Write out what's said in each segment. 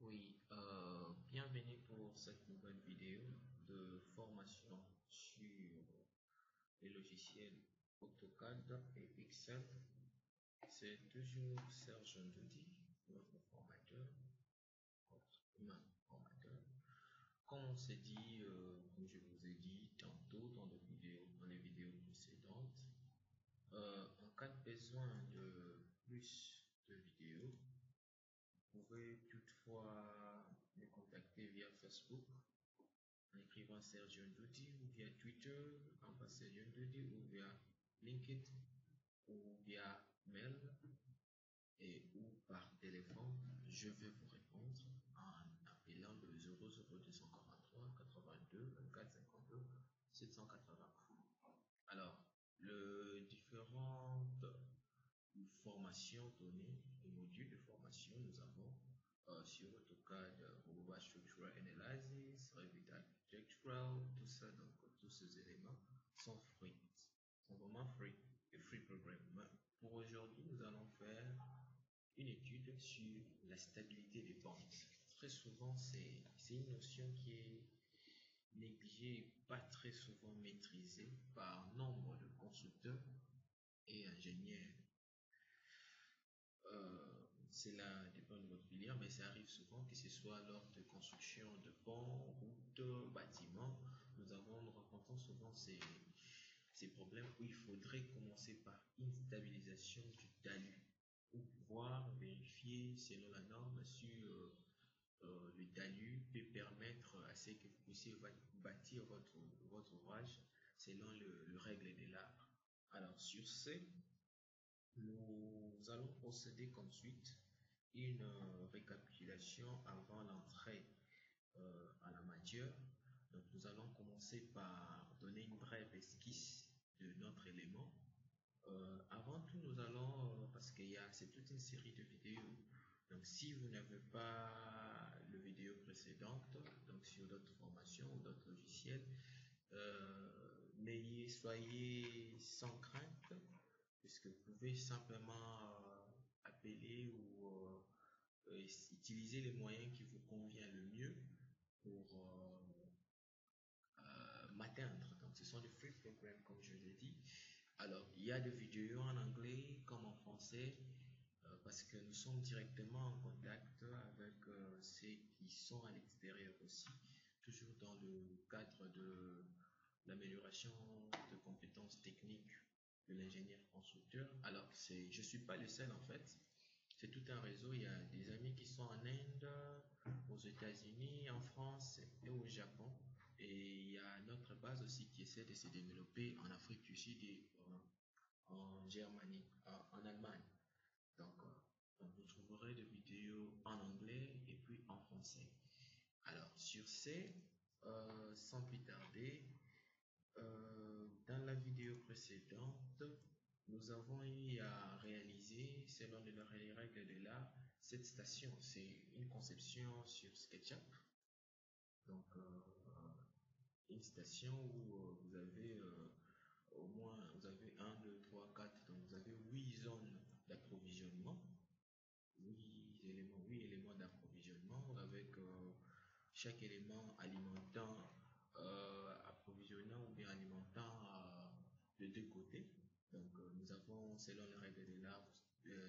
Oui, bienvenue pour cette nouvelle vidéo de formation sur les logiciels AutoCAD et Excel. C'est toujours Serge Ndodi, votre formateur, votre humain formateur. Comme on s'est dit, comme je vous ai dit tantôt dans les vidéos précédentes, en cas de besoin de plus de vidéos, vous pouvez toutefois me contacter via Facebook en écrivant Serge Ndodi ou via Twitter en passant Serge Ndodi ou via LinkedIn ou via mail ou par téléphone. Je vais vous répondre en appelant le 00243 82 24 52 780. Alors, les différentes formations données, les modules de formation, nous avons sur AutoCAD, Robot Structural Analysis, Revit Architectural, tout ça, donc tous ces éléments sont free, sont vraiment free et free program. Pour aujourd'hui, nous allons faire une étude sur la stabilité des pentes. Très souvent, c'est une notion qui est négligée, pas très souvent maîtrisée par nombre de constructeurs et ingénieurs. Cela dépend de votre filière, mais ça arrive souvent, que ce soit lors de construction de ponts, routes, bâtiments. Nous rencontrons souvent ces problèmes où il faudrait commencer par une stabilisation du talus pour pouvoir vérifier selon la norme si le talus peut permettre à ce que vous puissiez bâtir votre ouvrage selon le règle de l'art. Alors sur ce, nous allons procéder comme suite une récapitulation avant l'entrée à la matière. Donc nous allons commencer par donner une brève esquisse de notre élément. Avant tout, nous allons, parce c'est toute une série de vidéos. Donc si vous n'avez pas le vidéo précédente, donc sur d'autres formations ou d'autres logiciels, soyez sans crainte, puisque vous pouvez simplement appeler ou utiliser les moyens qui vous conviennent le mieux pour m'atteindre. Donc ce sont des free programs comme je l'ai dit. Alors il y a des vidéos en anglais comme en français parce que nous sommes directement en contact avec ceux qui sont à l'extérieur aussi, toujours dans le cadre de l'amélioration de compétences techniques de l'ingénieur constructeur. Alors je suis pas le seul en fait. C'est tout un réseau. Il y a des amis qui sont en Inde, aux États-Unis, en France et au Japon. Et il y a notre base aussi qui essaie de se développer en Afrique du Sud et en Germanie, en Allemagne. Donc, vous trouverez des vidéos en anglais et puis en français. Alors, sur ce, sans plus tarder, dans la vidéo précédente, nous avons eu à réaliser, selon les règles de l'art, cette station. C'est une conception sur SketchUp. Donc, une station où vous avez au moins, vous avez 1, 2, 3, 4, donc vous avez 8 zones d'approvisionnement, 8 éléments d'approvisionnement avec chaque élément alimentant, approvisionnant ou bien alimentant de deux côtés. Donc nous avons, selon les règles de l'art,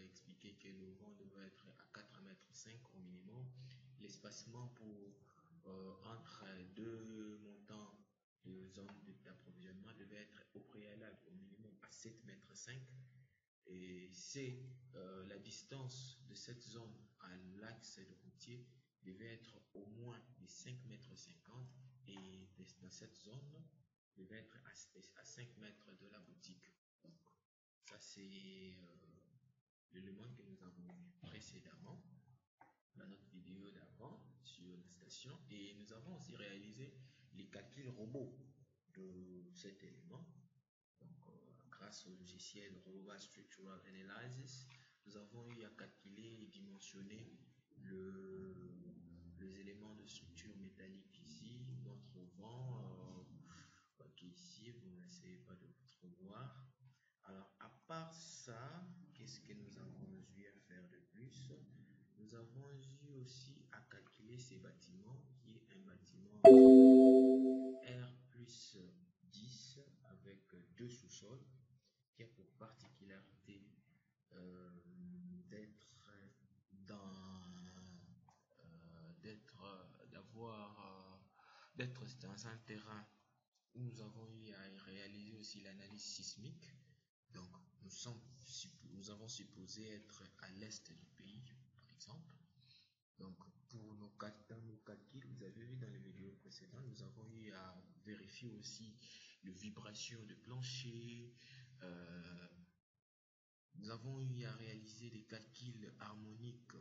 expliqué que le vent devrait être à 4,5 m au minimum. L'espacement entre deux montants de zone d'approvisionnement devait être au préalable au minimum à 7,5 m. Et c'est la distance de cette zone à l'axe de routier devait être au moins de 5,50 m et dans cette zone devait être à 5 m de la boutique. Donc, ça c'est l'élément que nous avons vu précédemment dans notre vidéo d'avant sur la station, et nous avons aussi réalisé les calculs robots de cet élément. Donc, grâce au logiciel Robot Structural Analysis, nous avons eu à calculer et dimensionner les éléments de structure métallique ici, notre vent qui est ici, vous n'essayez pas de trop voir. Alors, à part ça, qu'est-ce que nous avons eu à faire de plus? nous avons eu aussi à calculer ces bâtiments, qui est un bâtiment R plus 10 avec deux sous-sols, qui a pour particularité d'être dans un terrain où nous avons eu à réaliser aussi l'analyse sismique. Donc, nous avons supposé être à l'est du pays, par exemple. Donc, dans nos calculs, vous avez vu dans les vidéos précédentes, nous avons eu à vérifier aussi les vibrations de plancher. Nous avons eu à réaliser des calculs harmoniques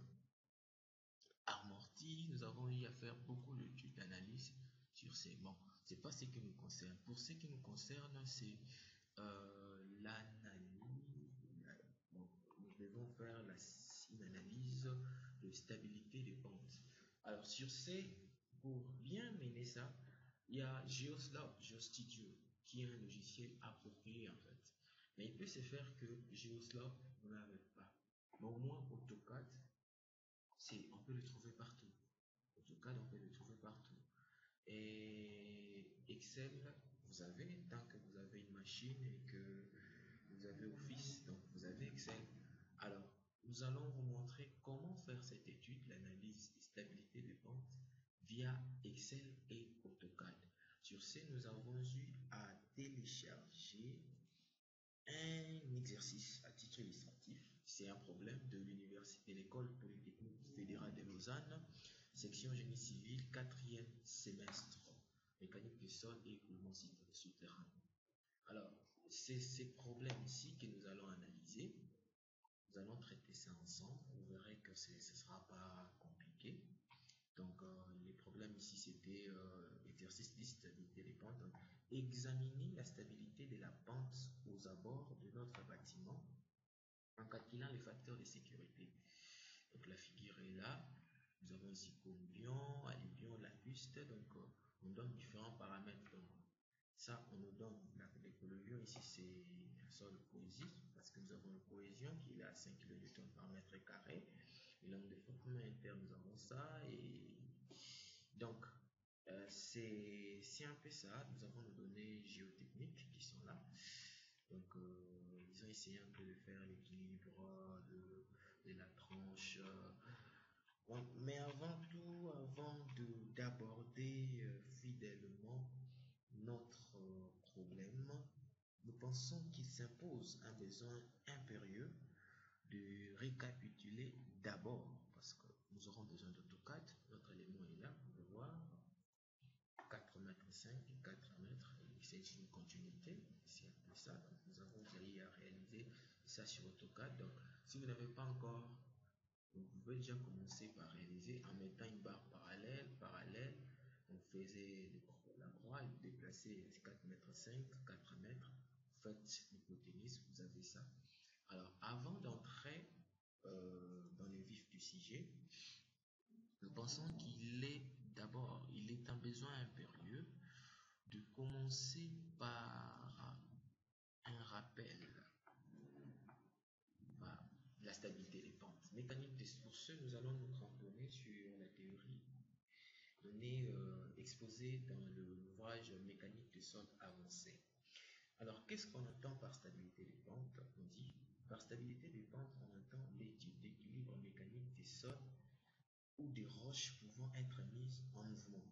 amortis. Nous avons eu à faire beaucoup d'analyses sur ces bancs. C'est pas ce qui nous concerne. Pour ce qui nous concerne, c'est l'analyse. Bon, nous devons faire une analyse de stabilité des pentes. Alors sur ces, pour bien mener ça, il y a GeoSlope, GeoStudio, qui est un logiciel approprié en fait. Mais il peut se faire que GeoSlope vous n'avez pas. Mais au moins AutoCAD, on peut le trouver partout. AutoCAD, on peut le trouver partout. Et Excel, vous avez, tant que vous avez une machine et que vous avez Office, donc vous avez Excel. Alors, nous allons vous montrer comment faire cette étude, l'analyse des stabilités de pente via Excel et AutoCAD. Sur ce, nous avons eu à télécharger un exercice à titre illustratif. C'est un problème de l'université, de l'école polytechnique fédérale de Lausanne, section génie civil, 4e semestre, mécanique des sols et écoulement souterrain. Alors, c'est ces problèmes ici que nous allons analyser. Nous allons traiter ça ensemble. Vous verrez que ce ne sera pas compliqué. Donc, les problèmes ici, c'était exercice de stabilité des pentes. Donc, examiner la stabilité de la pente aux abords de notre bâtiment en calculant les facteurs de sécurité. Donc, la figure est là. Nous avons ici collision, alluvion, lacustre. Donc, on donne différents paramètres. Donc, ça, on nous donne les collisions. Ici, c'est un sol cohésif parce que nous avons une cohésion qui est à 5 kN par mètre carré. Et l'angle de frottement interne, nous avons ça. Et donc, c'est un peu ça. Nous avons nos données géotechniques qui sont là. Donc, ils ont essayé un peu de faire l'équilibre de la tranche. Mais avant tout, avant d'aborder fidèlement notre problème, nous pensons qu'il s'impose un besoin impérieux de récapituler d'abord, parce que nous aurons besoin d'AutoCAD. Notre élément est là, vous pouvez voir, 4 mètres 5, 4 mètres, c'est une continuité, c'est un peu ça. Donc nous avons déjà réalisé ça sur AutoCAD. Donc si vous n'avez pas encore, vous pouvez déjà commencer par réaliser en mettant une barre parallèle. On faisait la croix et vous déplacez 4 mètres 5, 4 mètres, vous faites l'hypoténuse, vous avez ça. Alors avant d'entrer dans le vif du sujet, nous pensons qu'il est un besoin impérieux de commencer par un rappel de la stabilité des pentes. Mécanique des sources, nous allons nous cramponner sur la théorie donnée exposée dans l'ouvrage Mécanique des sols avancés. Alors, qu'est-ce qu'on entend par stabilité des pentes? On dit, par stabilité des pentes, on entend l'étude d'équilibre mécanique des sols ou des roches pouvant être mises en mouvement,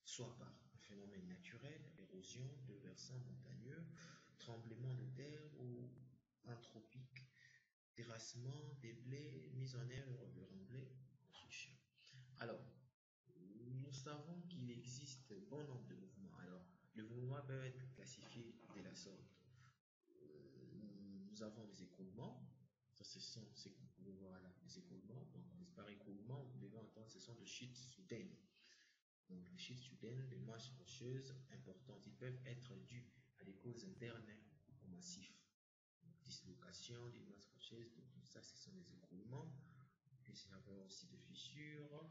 soit par un phénomène naturel, érosion de versants montagneux, tremblement de terre ou anthropique, terrassement, déblai, mise en œuvre de remblais, construction. Alors, nous savons qu'il existe bon nombre de mouvements. Alors, les mouvements peuvent être classifiés de la sorte. Nous avons les écoulements. Ça, ce sont ce que vous pouvez voir là, les écoulements. Donc, par écoulement, vous devez entendre, ce sont des chutes soudaines. Donc, les chutes soudaines, des masses rocheuses importantes, ils peuvent être dus à des causes internes au massif. Donc, dislocation des masses rocheuses, donc tout ça, ce sont des écoulements. Puis, il y avoir aussi des fissures.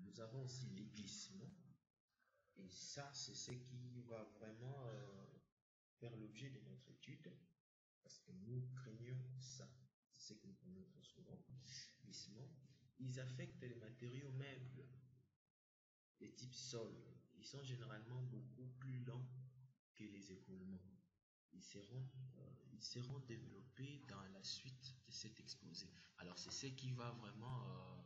Nous avons aussi les glissements. Et ça, c'est ce qui va vraiment faire l'objet de notre étude. Parce que nous craignons ça. c'est ce que nous prenons trop souvent, glissement, ils affectent les matériaux meubles, les types sol. Ils sont généralement beaucoup plus lents que les écoulements. Ils seront développés dans la suite de cet exposé. Alors c'est ce qui va vraiment,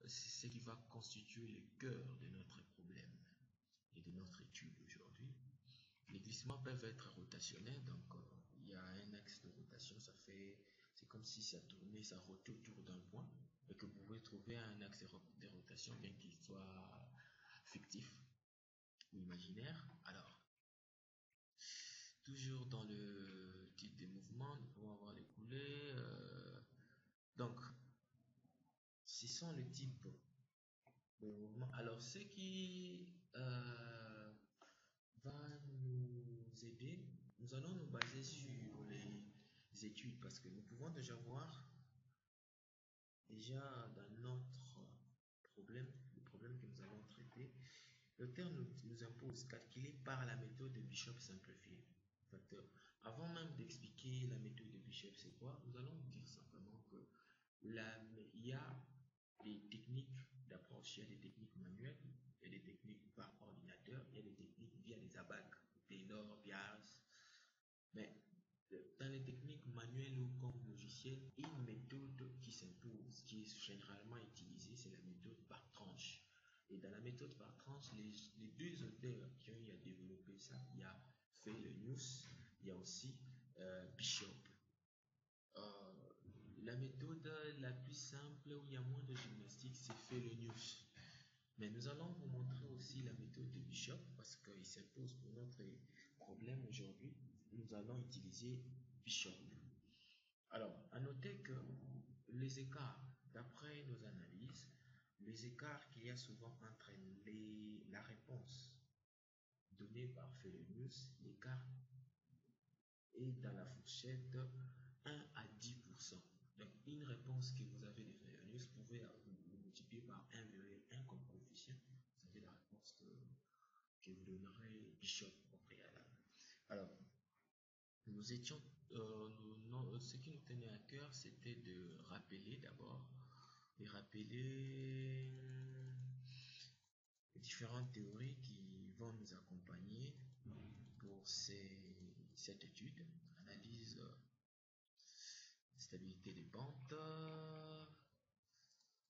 c'est ce qui va constituer le cœur de notre problème et de notre étude aujourd'hui. Les glissements peuvent être rotationnels, donc il y a un axe de rotation, c'est comme si ça tournait, ça rotait autour d'un point, et que vous pouvez trouver un axe de rotation, bien qu'il soit fictif ou imaginaire. Alors, toujours dans le type des mouvements, nous pouvons avoir les coulées. Donc, ce sont les types de mouvements. Alors, ce qui va nous aider, nous allons nous baser sur les études parce que nous pouvons déjà voir dans notre problème, le problème que nous allons traiter, le terme nous impose calculer par la méthode de Bishop simplifiée. Facteur. Avant même d'expliquer la méthode de Bishop, c'est quoi? Nous allons dire simplement que il y a des techniques d'approche, il y a des techniques manuelles, il y a des techniques par ordinateur, il y a des techniques via des abacs, Taylor, Bias. Mais dans les techniques manuelles ou comme logicielles, une méthode qui s'impose, qui est généralement utilisée, c'est la méthode par tranche. Et dans la méthode par tranche, les deux auteurs qui ont eu à développer ça, il y a Frobenius, il y a aussi Bishop. La méthode la plus simple où il y a moins de gymnastique, c'est Frobenius. Mais nous allons vous montrer aussi la méthode de Bishop parce qu'il s'impose pour notre problème aujourd'hui. Nous allons utiliser Bishop. Alors, à noter que les écarts, d'après nos analyses, les écarts qu'il y a souvent entre la réponse donnée par Frobenius, l'écart est dans la fourchette 1 à 10%. Donc, une réponse que vous avez de Frobenius, vous pouvez le multiplier par 1,1 comme coefficient. Vous avez la réponse que vous donnerez Bishop au préalable. Alors, nous étions, ce qui nous tenait à cœur, c'était de rappeler d'abord, les différentes théories qui vont nous accompagner pour cette étude, analyse stabilité des pentes.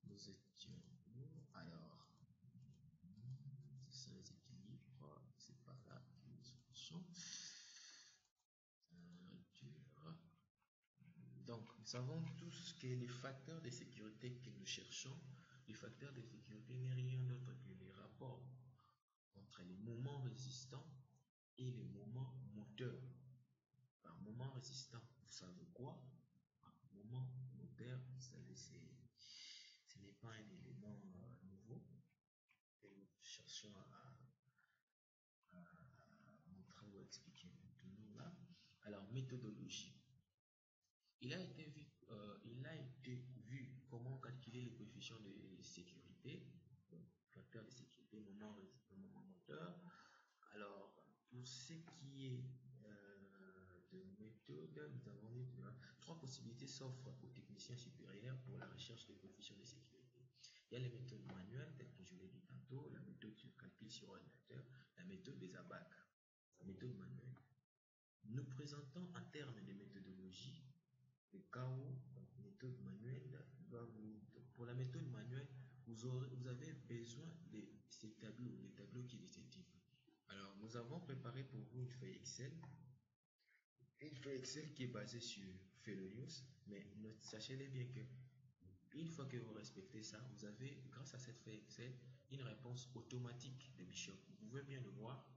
Nous étions où? Alors, c'est les équilibres, c'est pas là que nous cherchons. Donc, nous savons tous que les facteurs de sécurité que nous cherchons, les facteurs de sécurité n'est rien d'autre que les rapports entre les moments résistants et les moments moteurs. Par moment résistant, vous savez quoi? Par moment moteur, vous savez, ce n'est pas un élément nouveau que nous cherchons à montrer ou expliquer maintenant là. Alors, méthodologie. Il a été vu comment calculer les coefficients de sécurité, donc facteur de sécurité, moment moteur. Alors, pour ce qui est de méthode, nous avons vu que 3 possibilités s'offrent aux techniciens supérieurs pour la recherche des coefficients de sécurité. Il y a les méthodes manuelles, telles que je l'ai dit tantôt, la méthode de calcul sur ordinateur, la méthode des abacs, la méthode manuelle. Nous présentons en termes de méthodologie le cas où la méthode manuelle pour la méthode manuelle, vous avez besoin de ces tableaux, les tableaux qui descrivent. Alors, nous avons préparé pour vous une feuille Excel qui est basée sur Frobenius, mais sachez-les bien que une fois que vous respectez ça, vous avez, grâce à cette feuille Excel, une réponse automatique de Bishop. Vous pouvez bien le voir.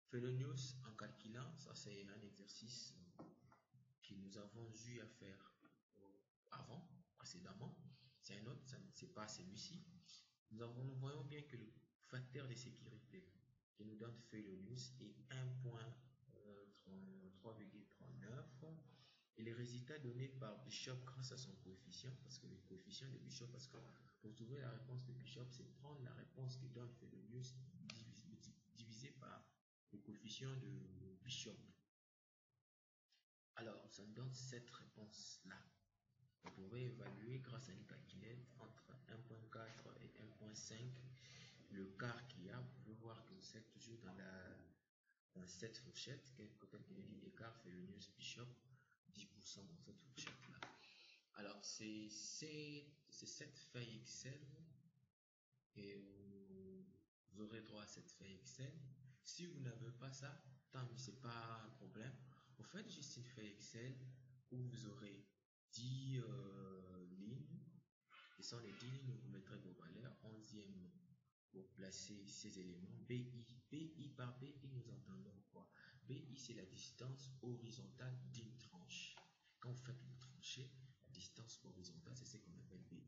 Frobenius, en calculant, ça c'est un exercice que nous avons eu à faire précédemment. C'est un autre, c'est pas celui-ci. Nous voyons bien que le facteur de sécurité qui nous donne Frobenius est 1.3,39 et les résultats donnés par Bishop grâce à son coefficient, parce que le coefficient de Bishop, parce que pour trouver la réponse de Bishop, c'est prendre la réponse que donne Frobenius divisé par le coefficient de Bishop. Alors, ça nous donne cette réponse-là. Vous pouvez évaluer grâce à une calculette entre 1.4 et 1.5 le quart qu'il y a. Vous pouvez voir que vous êtes toujours dans cette fourchette. Quand il dit l'écart fait le news bishop, 10% dans cette fourchette-là. Alors, c'est cette feuille Excel et vous aurez droit à cette feuille Excel. Si vous n'avez pas ça, tant mieux, c'est pas un problème. Vous faites juste une feuille Excel où vous aurez 10 lignes. Ce sont les 10 lignes où vous mettrez vos valeurs. 11e pour placer ces éléments. BI. BI par BI, nous entendons quoi? BI, c'est la distance horizontale d'une tranche. Quand vous faites le tranché, la distance horizontale, c'est ce qu'on appelle BI.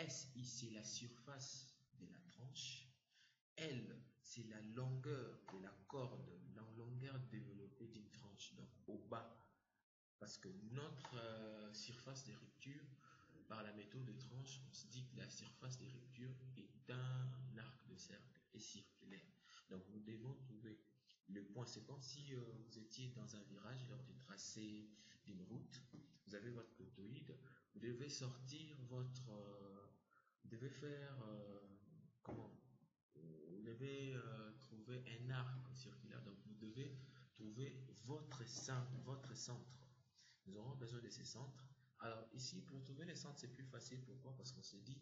SI, c'est la surface de la tranche. L, c'est la longueur de la corde, la longueur développée d'une tranche, donc au bas. Parce que notre surface de rupture, par la méthode de tranche, on se dit que la surface de rupture est un arc de cercle et circulaire. Donc nous devons trouver le point. C'est comme si vous étiez dans un virage lors du tracé d'une route. Vous avez votre côtoïde. Vous devez sortir votre... vous devez faire... comment? Vous devez trouver un arc circulaire. Donc vous devez trouver votre centre. Nous aurons besoin de ces centres. Alors ici, pour trouver les centres, c'est plus facile. Pourquoi? Parce qu'on se dit,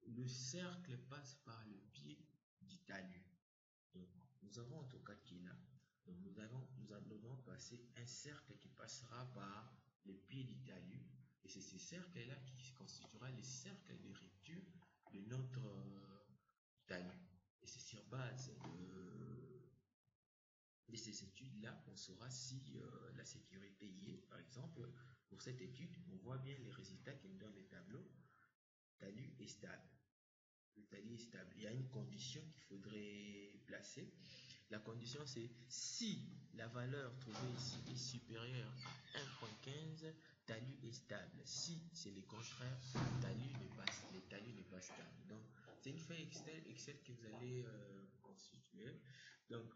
le cercle passe par le pied du talus. Donc, nous avons un AutoCAD qui est là. Donc, nous allons passer un cercle qui passera par le pied du talus. Et c'est ce cercle-là qui constituera le cercle de rupture de notre talus. Et c'est sur base de ces études-là, on saura si la sécurité y est. Par exemple, pour cette étude, on voit bien les résultats qui nous donnent les tableaux. Talus est stable. Le talus est stable. Il y a une condition qu'il faudrait placer. La condition, c'est si la valeur trouvée ici est supérieure à 1.15, talus est stable. Si c'est le contraire, le talus n'est pas stable. Donc, c'est une feuille Excel que vous allez constituer. Donc,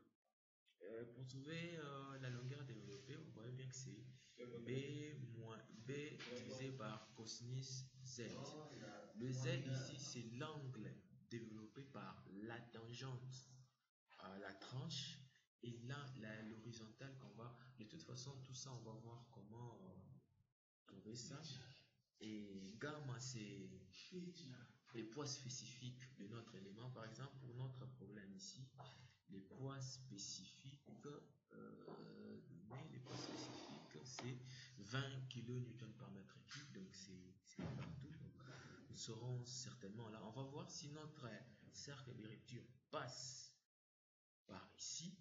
pour trouver la longueur développée, vous voyez bien que c'est B divisé par cosinus Z. Le Z ici, c'est l'angle développé par la tangente à la tranche. Et là, l'horizontale qu'on va... De toute façon, tout ça, on va voir comment trouver ça. Et gamma, c'est les poids spécifiques de notre élément. Par exemple, pour notre problème ici, les poids spécifiques, c'est 20 kN par mètre cube, donc c'est partout. Donc, nous serons certainement là. On va voir si notre cercle de rupture passe par ici.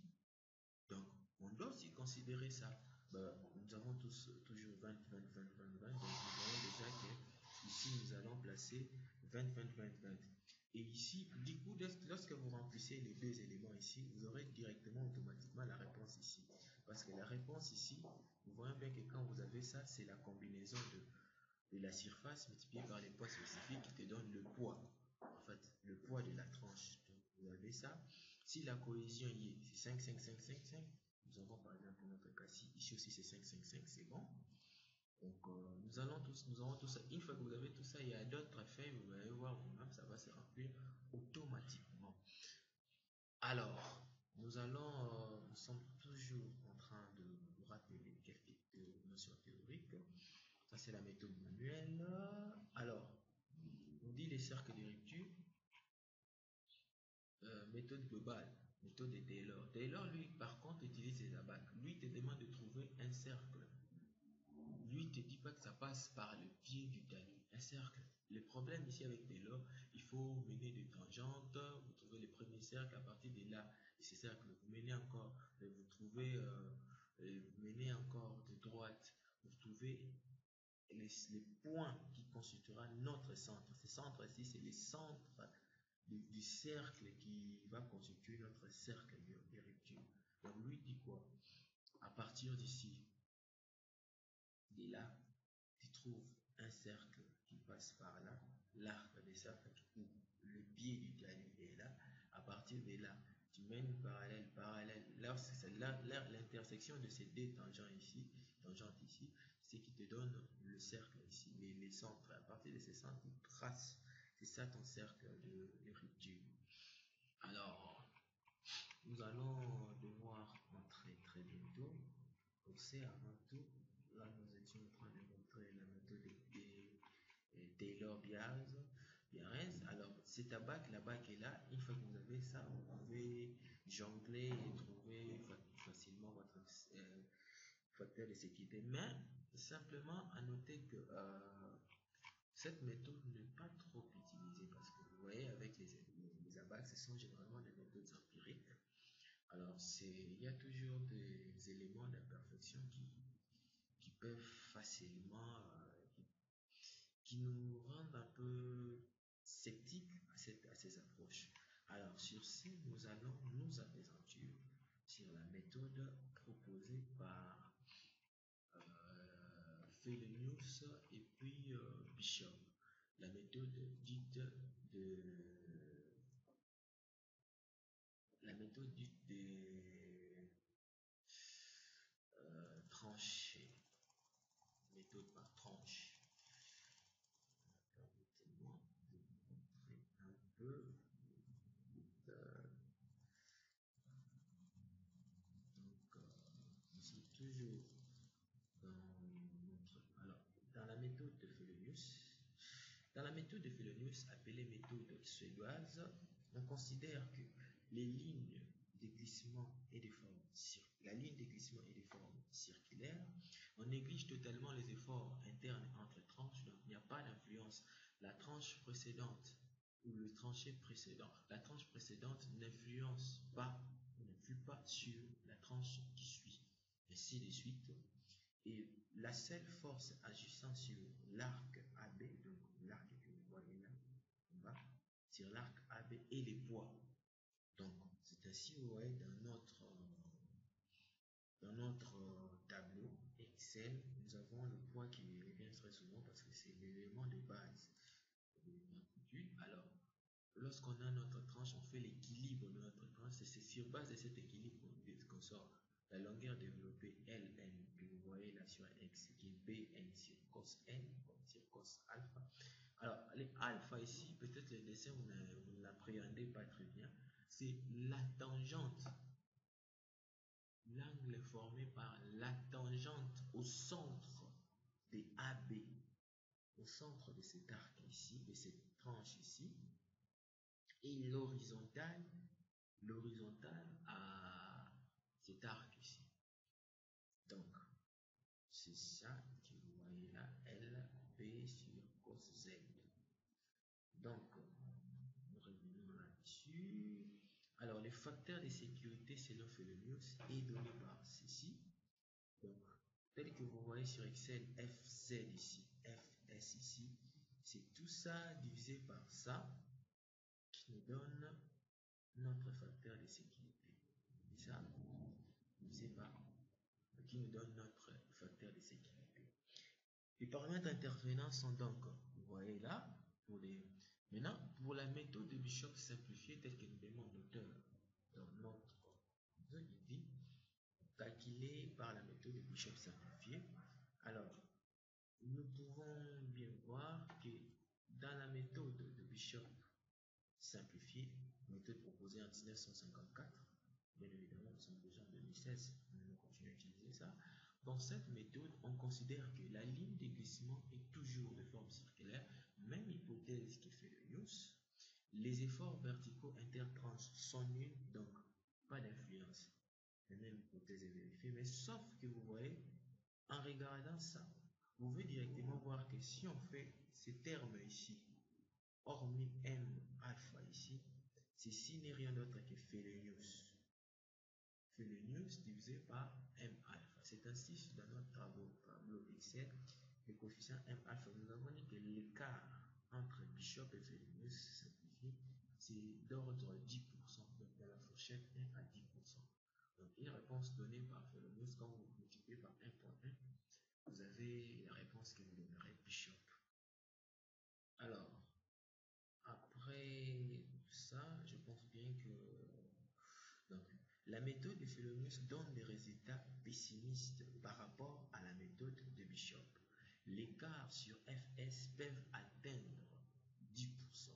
Donc, on doit aussi considérer ça. Nous avons toujours 20, 20, 20, 20, 20. Donc, nous voyons déjà que ici, nous allons placer 20, 20, 20, 20. Et ici, du coup, lorsque vous remplissez les deux éléments ici, vous aurez directement automatiquement la réponse ici. Parce que la réponse ici, vous voyez bien que quand vous avez ça, c'est la combinaison de la surface multipliée par les poids spécifiques qui te donne le poids. En fait, le poids de la tranche. Donc, vous avez ça. Si la cohésion y est, c'est 5, 5, 5, 5, 5. Nous avons par exemple notre cas-ci. Ici aussi, c'est 5, 5, 5, c'est bon. Donc, nous aurons tout ça. Une fois que vous avez tout ça, il y a d'autres feuilles, vous allez voir vous-même, ça va se remplir automatiquement. Alors, nous sommes toujours en train de vous rappeler quelques notions théoriques. Ça, c'est la méthode manuelle. Alors, on dit les cercles de rupture. Méthode globale, méthode de Taylor. Taylor, lui, par contre, utilise les abacs. Lui, te demande de trouver un cercle. Lui, te dit pas que ça passe par le pied du talus. Un cercle. Le problème ici avec Taylor, il faut mener des tangentes. Vous trouvez le premier cercle à partir de là. Et ces cercles, vous menez encore, vous trouvez, vous menez encore de droite. Vous trouvez les points qui constituera notre centre. Ce centre ici, c'est les centres du cercle qui va constituer notre cercle de rupture. Donc lui dit quoi? À partir d'ici, de là, tu trouves un cercle qui passe par là, l'arc des cercles où le pied du talus est là. À partir de là, tu mènes parallèle. Lorsque c'est l'intersection de ces deux tangentes ici, ce qui te donne le cercle ici, les centres. À partir de ces centres, tu traces. C'est ça ton cercle de rupture. Alors, nous allons devoir entrer très bientôt. On sait avant tout, là nous étions en train de montrer la méthode de Taylor-Biarritz. Alors, c'est ta bague, la bague est là. Une fois que vous avez ça, vous pouvez jongler et trouver facilement votre facteur de sécurité. Mais simplement à noter que cette méthode n'est pas trop utilisée parce que vous voyez, avec les abacs, ce sont généralement des méthodes empiriques. Alors, il y a toujours des éléments d'imperfection qui peuvent facilement, qui nous rendent un peu sceptiques à ces approches. Alors, sur ce, nous allons nous appesantir sur la méthode proposée par Frobenius et puis Bishop. La méthode dite de tranchées, méthode par tranche. Permettez-moi de vous montrer un peu. Donc, nous sommes toujours dans la méthode de Frobenius. Dans la méthode de Frobenius, appelée méthode suédoise, on considère que les lignes de glissement et de forme circulaires, on néglige totalement les efforts internes entre tranches, donc il n'y a pas d'influence. La tranche précédente ou le tranché précédent, la tranche précédente n'influence pas, n'influe pas sur la tranche qui suit, ainsi de suite. Et la seule force agissant sur l'arc AB, donc l'arc que vous voyez là, en bas, sur l'arc AB et les poids. Donc, c'est ainsi, vous voyez, dans notre tableau Excel, nous avons le poids qui revient très souvent parce que c'est l'élément de base de l'amplitude. Alors, lorsqu'on a notre tranche, on fait l'équilibre de notre tranche. C'est sur base de cet équilibre qu'on sort la longueur développée Ln que vous voyez là sur X, qui est Bn sur cos n, sur cos alpha. Alors, les alpha ici, peut-être le dessin, vous ne l'appréhendez pas très bien. C'est la tangente, l'angle formé par la tangente au centre des AB, au centre de cet arc ici, de cette tranche ici, et l'horizontale à cet arc ici. Donc, c'est ça que vous voyez là, LB sur cos Z. Donc, revenons là-dessus. Alors, les facteurs de sécurité selon Frobenius est donné par ceci. Donc, tel que vous voyez sur Excel, FZ ici, FS ici, c'est tout ça divisé par ça qui nous donne notre facteur de sécurité. C'est ça, divisé par qui nous donne notre facteur de sécurité. Les paramètres intervenants sont donc, vous voyez là, maintenant, pour la méthode de Bishop simplifiée telle que nous demande l'auteur dans notre guide, calculée par la méthode de Bishop simplifiée. Alors, nous pouvons bien voir que dans la méthode de Bishop simplifiée, méthode proposée en 1954, bien évidemment, nous sommes déjà en 2016, nous continuons à utiliser ça. Dans cette méthode, on considère que la ligne de glissement est toujours de forme circulaire, même hypothèse que Frobenius. Les efforts verticaux intertranches sont nuls, donc pas d'influence. La même hypothèse est vérifiée, mais sauf que vous voyez, en regardant ça, vous pouvez directement voir que si on fait ces termes ici, hormis M alpha ici, ceci n'est rien d'autre que Frobenius. Frobenius divisé par M alpha. C'est ainsi dans notre tableau Excel, le coefficient M alpha. Nous avons dit que l'écart entre Bishop et Frobenius simplifié, c'est d'ordre 10%. Donc dans la fourchette 1 à 10%. Donc une réponse donnée par Frobenius, quand vous multipliez par 1.1, vous avez la réponse que vous donnerez Bishop. Alors, après ça, je pense bien que donc, La méthode de Phelonius donne des résultats pessimistes par rapport à la méthode de Bishop. L'écart sur Fs peuvent atteindre 10%.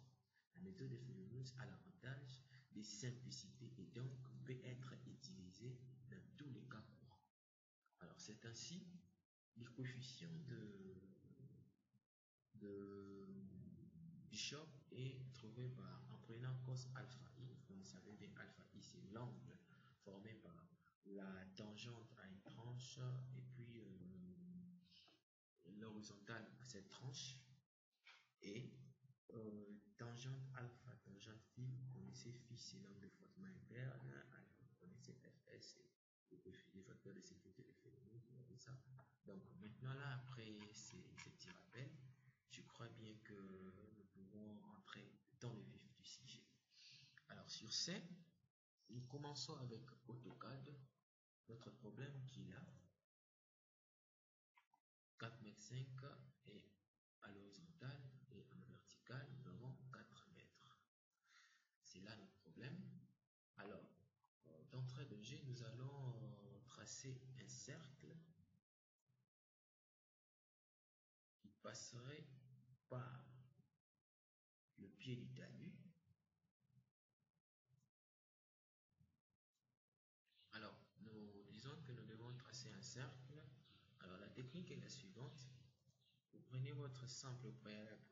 La méthode de Phelonius a l'avantage de simplicité et donc peut être utilisée dans tous les cas courants. Alors c'est ainsi les coefficients de Bishop est trouvé en prenant cos alpha i. Vous savez bien, alpha i c'est l'angle formé par la tangente à une tranche et puis l'horizontale à cette tranche, et tangente alpha, tangente phi, vous connaissez phi c'est l'angle de frottement interne, alors vous connaissez fs et les facteurs de sécurité de Phénomène, vous avez ça. Donc maintenant là, après ces petits rappels, je crois bien que nous pouvons entrer dans le vif du sujet. Alors sur ce, nous commençons avec AutoCAD. Notre problème qui est là, 4,5 m et à l'horizontale et en verticale, nous avons 4 mètres. C'est là notre problème. Alors, d'entrée de jeu, nous allons tracer un cercle qui passerait par le pied du talus. Alors, nous disons que nous devons tracer un cercle. Alors, la technique est la suivante. Vous prenez votre simple préalable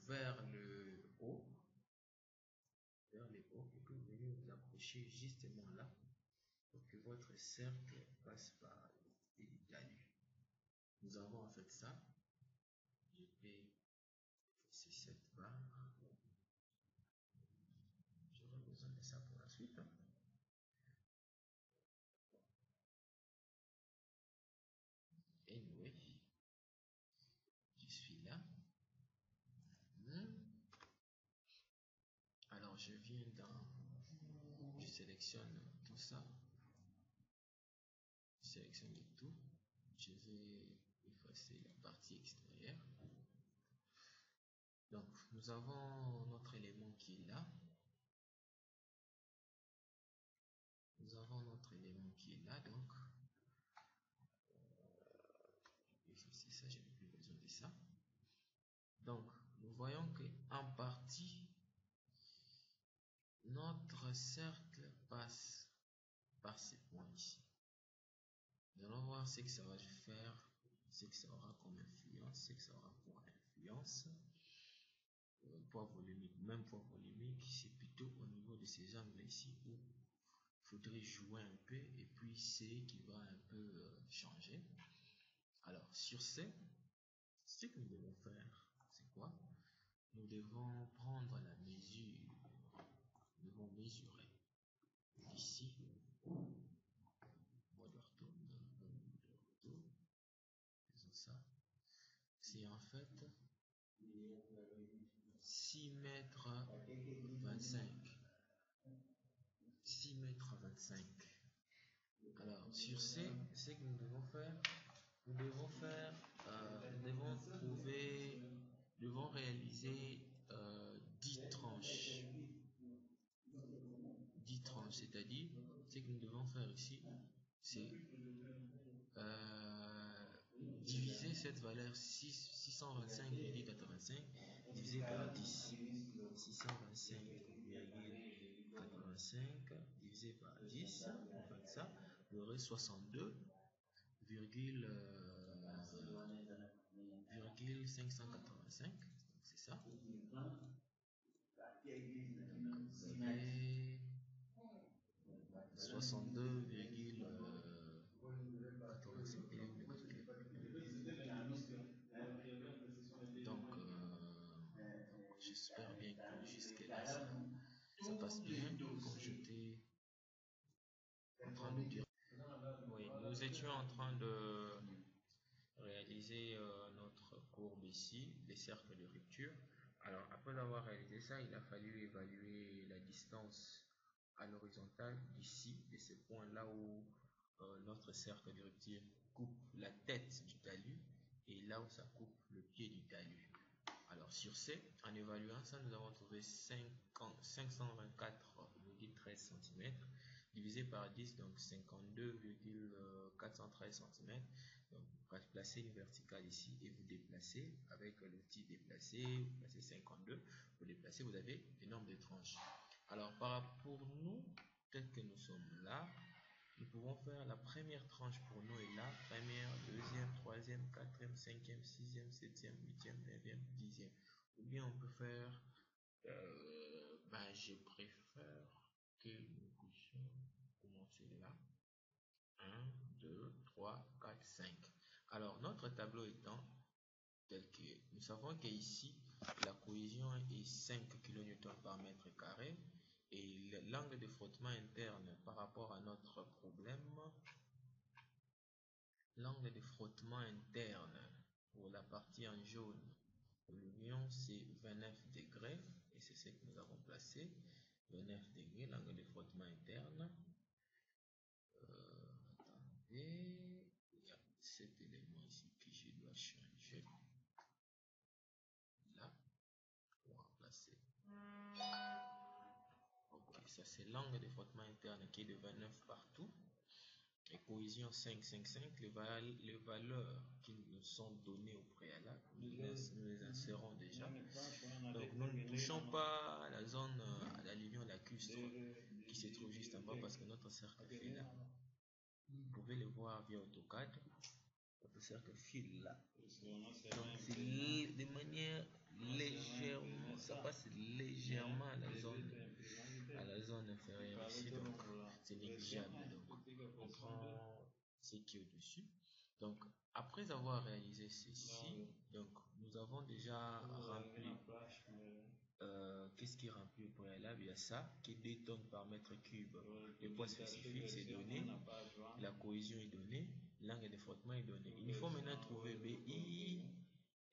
vers le haut, et puis vous venez vous approcher justement là pour que votre cercle passe par le pied du talus. Nous avons en fait ça. Je vais effacer cette barre. J'aurai besoin de ça pour la suite. Anyway, je suis là. Alors je viens je sélectionne tout ça. Je sélectionne le tout. Je vais effacer la partie extérieure. Donc nous avons notre élément qui est là. Nous avons notre élément qui est là, donc c'est ça, j'ai plus besoin de ça. Donc nous voyons que en partie notre cercle passe par ces points ici. Nous allons voir ce que ça va faire, ce que ça aura comme influence, ce que ça aura pour influence. Poids volumique, même poids volumique, c'est plutôt au niveau de ces angles ici où il faudrait jouer un peu, et puis c'est qui va un peu changer. Alors sur ce que nous devons faire, c'est quoi? Nous devons prendre la mesure, nous devons mesurer ici, ça, c'est en fait 6 mètres 25. 6 mètres 25. Alors sur ce que nous devons faire, nous devons réaliser 10 tranches. 10 tranches, c'est-à-dire ce que nous devons faire ici, c'est diviser cette valeur 625,85 divisé par 10. 625,85 divisé par 10, on fait ça, vous aurez 62,585, c'est ça. Vous avez 62,85. Donc j'espère bien que jusque là ça passe bien, comme j'étais en train de dire. Oui, nous étions en train de réaliser notre courbe ici, les cercles de rupture. Alors après avoir réalisé ça, il a fallu évaluer la distance à l'horizontale d'ici, de ce point là où notre cercle de rupture coupe la tête du talus et là où ça coupe le pied du talus. Alors sur ce, en évaluant ça, nous avons trouvé 524,13 cm, divisé par 10, donc 52,413 cm. Donc, vous placez une verticale ici et vous déplacez avec l'outil déplacer, vous placez 52, vous déplacez, vous avez le nombre de tranches. Alors, pour nous, tel que nous sommes là, nous pouvons faire la première tranche pour nous est là, première, deuxième, troisième, quatrième, cinquième, sixième, septième, huitième, neuvième, dixième. Ou bien on peut faire, je préfère que nous puissions commencer là. 1, 2, 3, 4, 5. Alors, notre tableau étant tel que nous savons qu'ici, la cohésion est 5 kN par mètre carré et l'angle de frottement interne par rapport à notre problème, l'angle de frottement interne pour la partie en jaune de l'union, c'est 29 degrés et c'est ce que nous avons placé. 29 degrés, l'angle de frottement interne. Attendez, il y a cet élément ici que je dois changer. Là, pour remplacer. Ok, ça c'est l'angle de frottement interne qui est de 29 partout. Et cohésion 5, 5, 5, les valeurs qui nous sont données au préalable, nous les insérons déjà. Donc nous ne touchons pas à la zone, à la ligne lacustre qui se trouve juste en bas parce que notre cercle file là. Vous pouvez le voir via AutoCAD. Notre cercle file là. Donc c'est de manière légèrement, ça passe légèrement à la zone inférieure ici, donc c'est négligeable. Donc on prend ce qui est au-dessus. Donc après avoir réalisé ceci, donc nous avons déjà rempli. Qu'est-ce qui est rempli au préalable? Il y a ça qui est 2 tonnes par mètre cube. Le poids spécifique c'est donné, la cohésion est donnée, l'angle de frottement est donné. Il faut maintenant trouver BI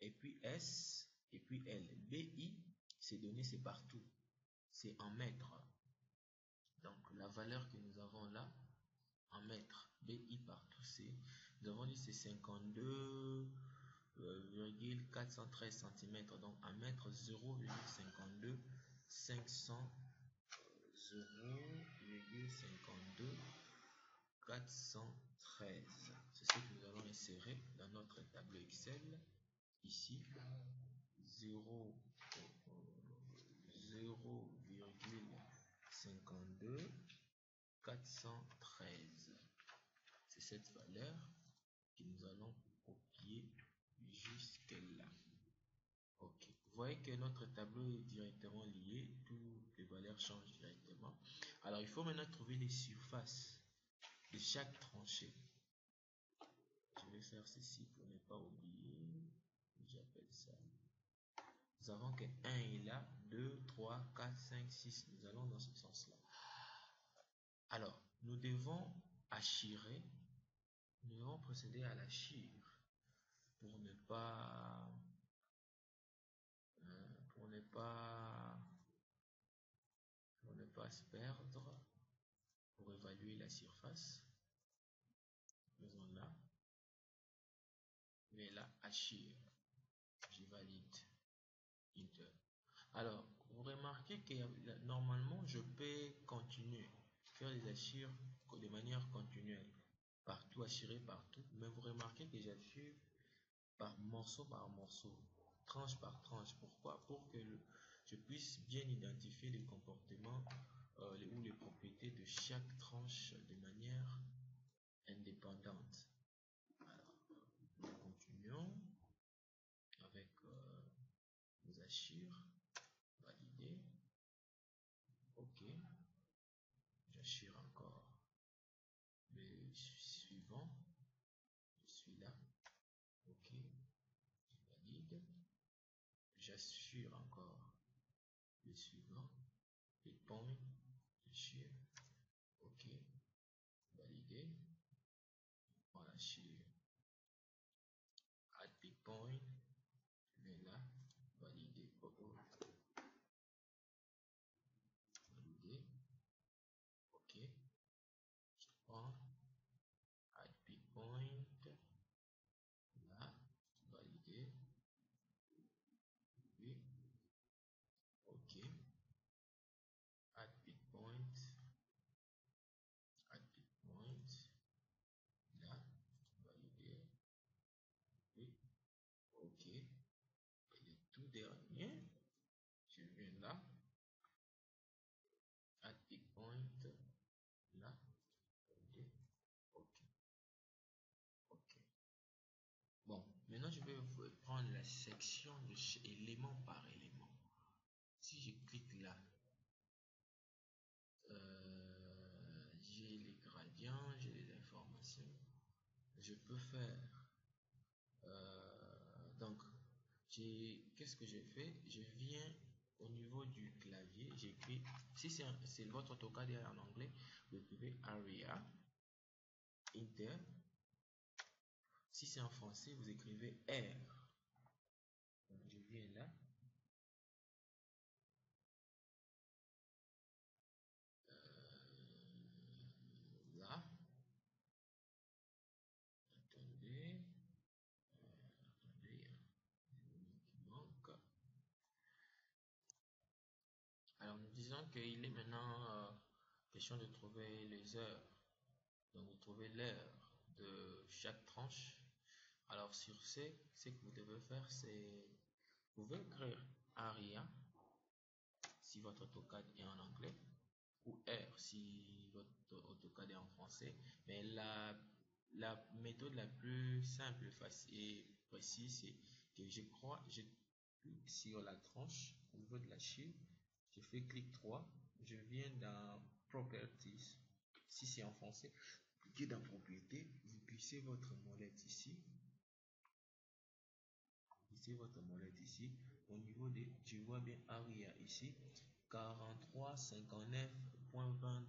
et puis S et puis L. BI c'est donné, c'est partout, c'est en mètres. Donc la valeur que nous avons là en mètres, BI partout, c'est, nous avons dit c'est 52,413 cm, donc en mètres 0,52 500 0,52 413. C'est ce que nous allons insérer dans notre tableau Excel ici. 0,52 413. C'est cette valeur que nous allons copier jusque là. Ok, vous voyez que notre tableau est directement lié, toutes les valeurs changent directement. Alors il faut maintenant trouver les surfaces de chaque tranchée. Je vais faire ceci pour ne pas oublier. J'appelle ça. Nous avons que 1 est là, 2, 3, 4, 5, 6. Nous allons dans ce sens-là. Alors, nous devons achirer. Nous devons procéder à la chire pour ne pas se perdre, pour évaluer la surface. Faisons là. Mais là, achire. Je valide. Enter. Alors, vous remarquez que normalement, je peux continuer, faire des achires de manière continuelle, partout, achirer partout, mais vous remarquez que j'assure par morceau, tranche par tranche. Pourquoi? Pour que je puisse bien identifier les comportements ou les propriétés de chaque tranche de manière indépendante. Alors, nous continuons avec nos achires. Valider. Ok. J'achire encore le suivant. Je suis là. Ok. Je valide. J'assure encore le suivant. Les points. J'assure. Ok. Valider. On assure. Add big point. Mais là. Valider. Valider. Ok. Je prends. Add big point. Là. Valider. Oui. Ok. Add big point. prendre la section de élément par élément. Si je clique là, j'ai les gradients, j'ai les informations. Je peux faire donc qu'est-ce que j'ai fait? Je viens au niveau du clavier, j'écris, si c'est votre AutoCAD en anglais, vous écrivez Aria, Enter. Si c'est en français, vous écrivez R. Donc je viens là. Là. Attendez. Attendez. Il manque. Alors nous disons qu'il est maintenant question de trouver les heures. Donc vous trouvez l'heure de chaque tranche. Alors sur ce que vous devez faire, c'est vous pouvez écrire ARIA si votre AutoCAD est en anglais ou R si votre AutoCAD est en français. Mais la méthode la plus simple, facile et précise, c'est que je clique sur la tranche au niveau de la shield, je fais clic droit, je viens dans Properties. Si c'est en français, cliquez dans Propriétés, vous glissez votre molette ici. Votre molette ici. Au niveau de, je vois bien ARIA ici, 4359.20.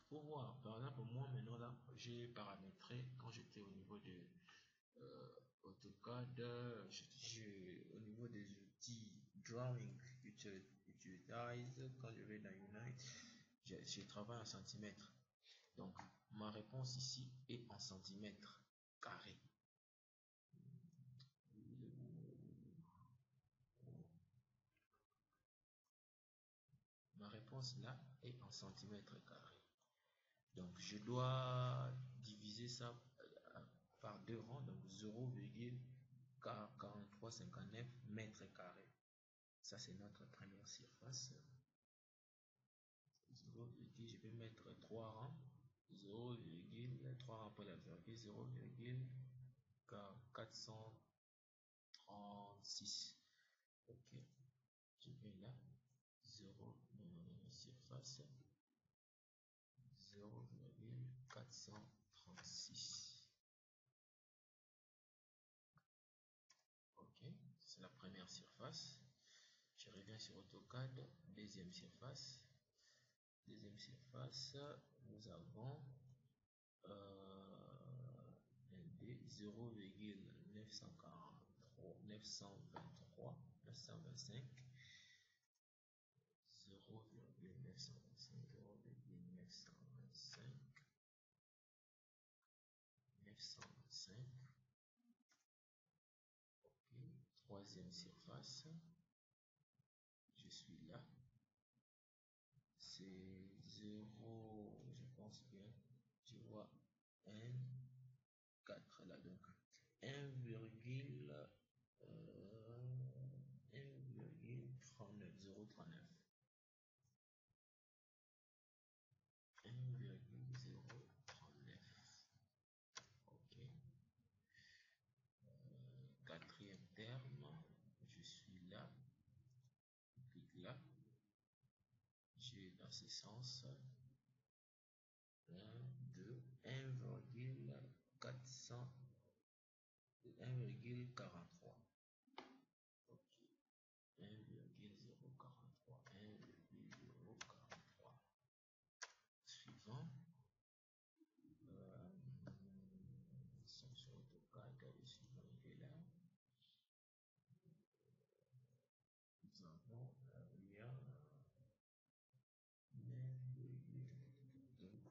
Pour voir, par exemple, moi maintenant là, j'ai paramétré quand j'étais au niveau de AutoCAD, au niveau des outils Drawing utilise, quand je vais dans Unite, je travaille en centimètres. Donc, ma réponse ici est en centimètres carrés. Ma réponse là est en centimètres carrés. Donc, je dois diviser ça par deux rangs, donc 0,4359 mètres carrés. Ça, c'est notre première surface. Je vais mettre 3 rangs, 0,3 rangs pour la virgule, 0,436. Ok, je vais là, 0 surface, 0,436. Ok, c'est la première surface. Je reviens sur AutoCAD, deuxième surface. Deuxième surface, nous avons 0,943, 923, 925, 0,925, 0,925, 925. Ok, troisième surface, je suis là. C'est 0, je pense bien, je vois 1, 4 là, donc 1,39, 0,39. 1,039. Ok. Quatrième terme, je suis là, clique là, j'ai dans ce sens 1, 2, 1,400, 1,43. Ok. 1,043, 1,043. Suivant. Sur AutoCAD, le suivant il est là. Nous avons rien. Donc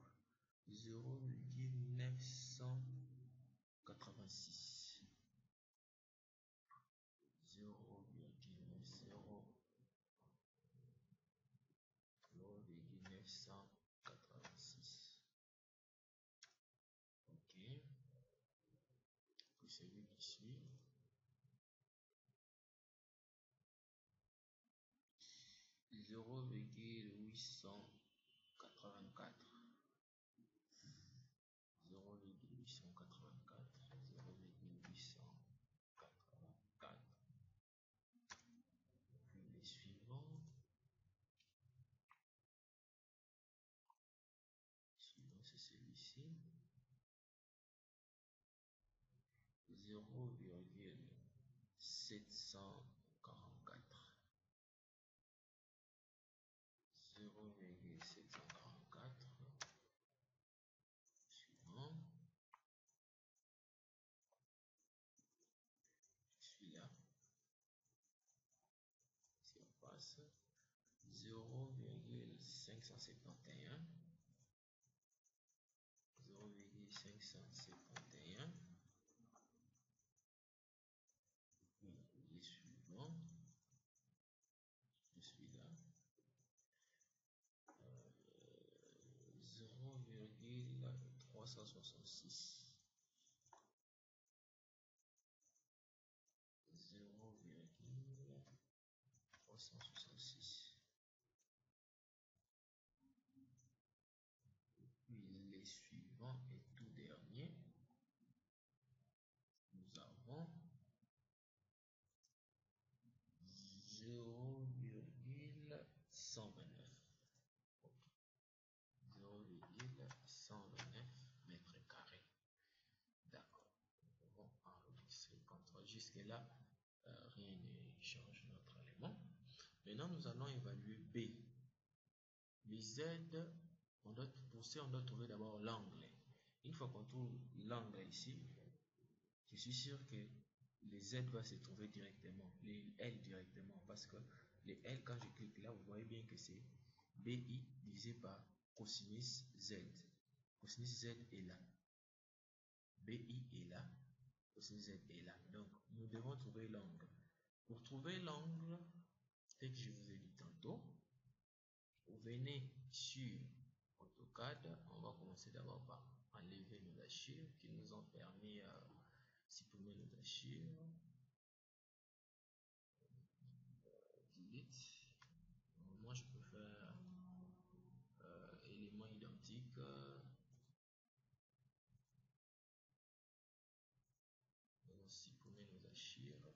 0,986. 0,986. Ok. Puis celui qui suit. 0,884. 0,884. 0,884. suivant c'est celui-ci, 0,744, 0,744, suivant, celui-là, si on passe, 0,571, 0,571, les suivants, je suis là, 0,366, 0,366. Puis les suivants et tout dernier, nous avons 0,129. 0,129 mètres carrés. D'accord. Bon, enregistrer le contrôle. Jusque-là, rien ne change notre élément. Maintenant, nous allons évaluer B. Les Z, pour C, on doit trouver d'abord l'angle. Une fois qu'on trouve l'angle ici, je suis sûr que les Z va se trouver directement, les L directement, parce que les L, quand je clique là, vous voyez bien que c'est BI divisé par cosinus Z. Cosinus Z est là. BI est là. Cosinus Z est là. Donc, nous devons trouver l'angle. Pour trouver l'angle, tel que je vous ai dit tantôt, vous venez sur AutoCAD. On va commencer d'abord par enlever nos hachures qui nous ont permis de supprimer nos hachures. Delete. Moi, je peux faire éléments identiques. Supprimer nos hachures.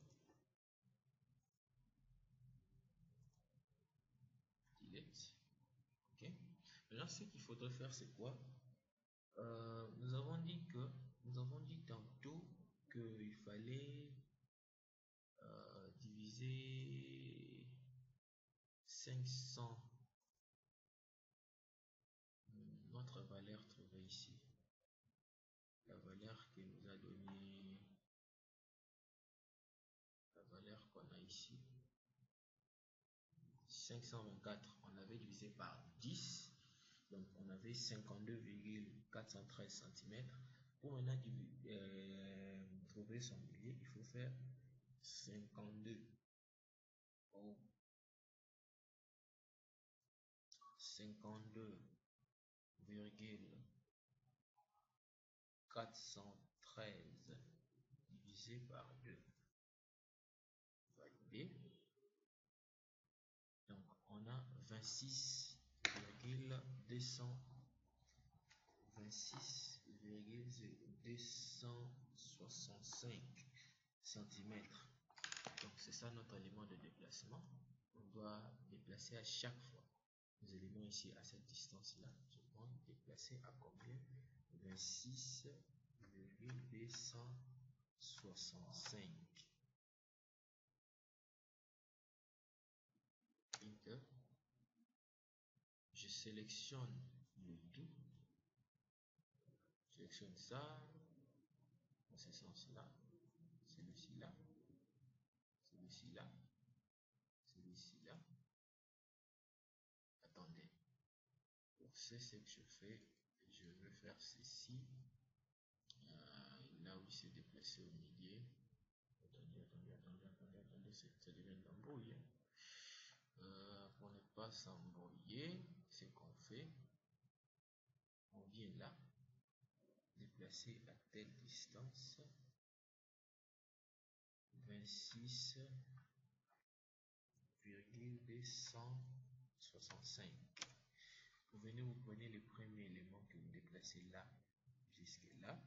Delete. Ok. Maintenant, ce qu'il faudrait faire, c'est quoi? Nous avons dit tantôt qu'il fallait diviser 500 notre valeur trouvée ici, la valeur que nous a donné, la valeur qu'on a ici, 524, on avait divisé par 10, donc on avait 52,413 cm. Pour maintenant trouver son millier, il faut faire 52 au 52,413 divisé par 2. Validé. Donc on a 26,265 cm. Donc c'est ça notre élément de déplacement. On doit déplacer à chaque fois les éléments ici à cette distance là. Je vais déplacer à combien? 26,265. Enter. Je sélectionne le tout. Je sélectionne ça dans ce sens là, celui-ci là, celui-ci là, celui-ci là. Attendez, pour ce que je fais, je vais faire ceci. Là où il s'est déplacé au milieu. Attendez, ça devient une embrouille. Pour ne pas s'embrouiller, ce qu'on fait, on vient là, déplacer à telle distance, 26,265. Vous venez, vous prenez le premier élément que vous déplacez là jusque là,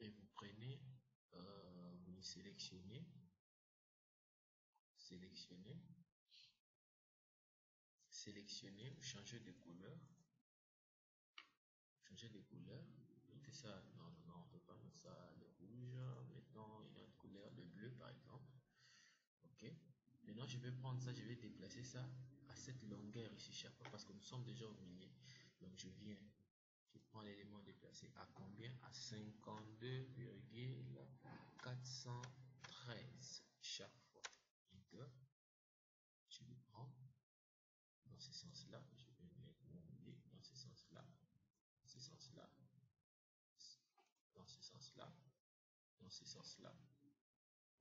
et vous prenez, vous le sélectionnez, sélectionner, changer de couleur. Changer de couleur. Mettez ça, non, non, non, on ne peut pas mettre ça de rouge. Mettons une autre couleur de bleu par exemple. Ok. Maintenant, je vais prendre ça, je vais déplacer ça à cette longueur ici chaque fois parce que nous sommes déjà au milieu. Donc, je prends l'élément déplacé à combien? À 52,413 chaque fois. Enter. Je le prends dans ce sens-là. Je vais mettre mon milieu dans ce sens-là. Dans ce sens-là. Dans ce sens-là. Dans ce sens-là.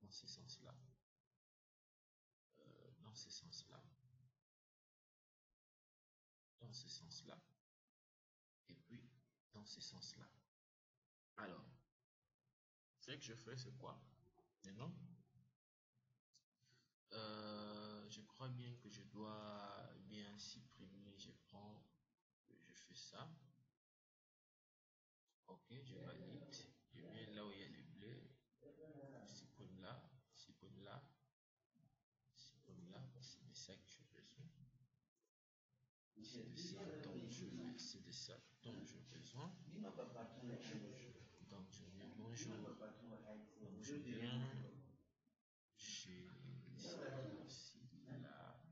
Dans ce sens-là. Dans ce sens-là. Dans ce sens-là. Et puis dans ce sens-là. Alors, ce que je fais, c'est quoi? Maintenant, je crois bien que je dois bien supprimer. Je fais ça. Ok, je valide. Je viens là où il y a le bleu. Je supprime là, supprime là, supprime là. C'est de ça que j'ai besoin. C'est de ça dont je veux. C'est de ça dont j'ai besoin. Donc je viens, bonjour. Donc je viens. J'ai ici là.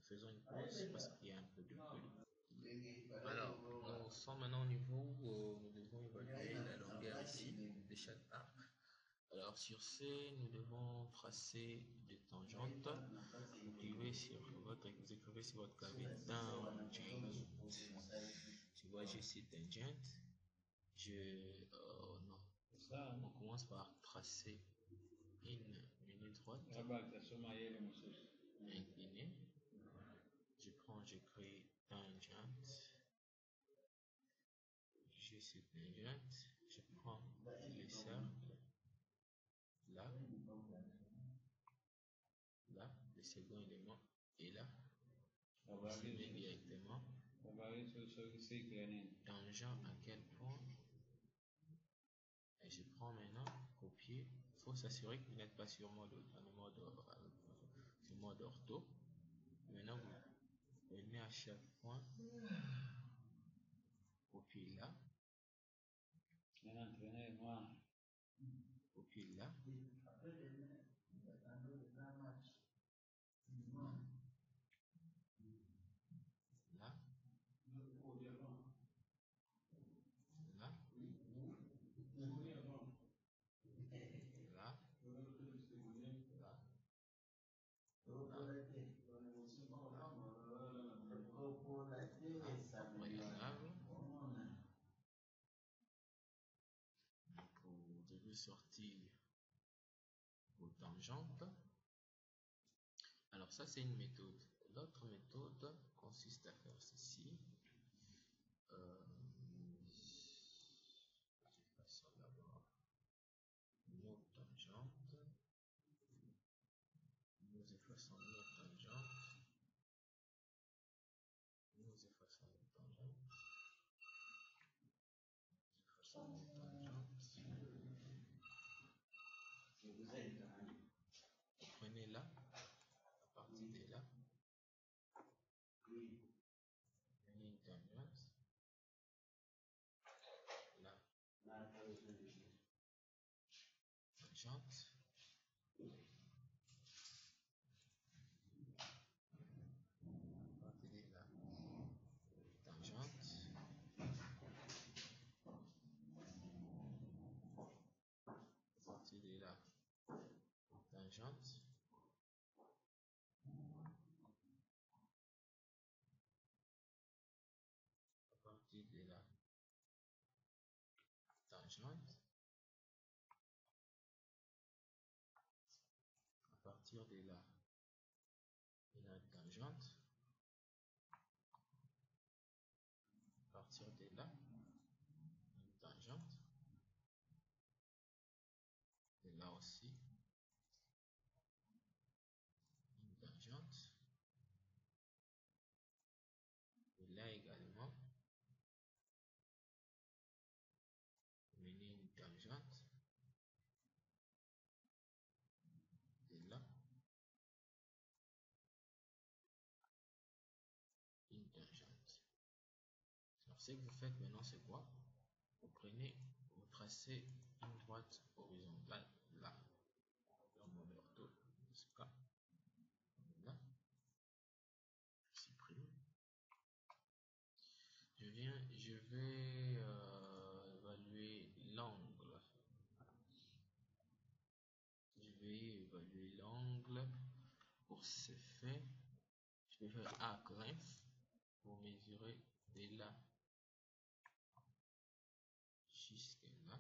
Faisons une pause parce qu'il y a un peu de bruit. Alors, nous sommes maintenant au niveau où nous devons évaluer la longueur ici de chaque arc. Alors, sur ce, nous devons tracer des tangentes. Vous écrivez sur votre clavier tangent. Tu vois, j'ai ici tangente. Non. On commence par tracer une ligne droite inclinée. J'écris tangente. J'ai cette tangente. Je prends les cercles. Là, le second élément est là. Je mets directement. Tangent à quel point? Et je prends maintenant, copier. Il faut s'assurer que vous n'êtes pas sur mode ortho. Maintenant, vous venez à chaque point, copier là, copier là, là, là, là, vous devez sortir vos tangentes. Alors ça c'est une méthode. L'autre méthode consiste à faire ceci. Façon d'abord nos tangentes. Nous effaçons nos tangentes. Nous effaçons nos tangentes. Prenez là, à partir de là, prenez une tangente, là, tangente, à partir de là, tangente, à partir de là, tangente, à partir de là, tangente, partir de là, il a une tangente. À partir de là, une tangente. Et là aussi, une tangente. Et là également, mener une tangente. Et là, une tangente. Alors, ce que vous faites maintenant, c'est quoi? Vous prenez, vous tracez une droite horizontale là, dans mon ortho, dans ce cas, là, je supprime. Je vais évaluer l'angle. Je vais évaluer l'angle. Pour ce fait, je vais faire arc length pour mesurer de là jusqu'à là.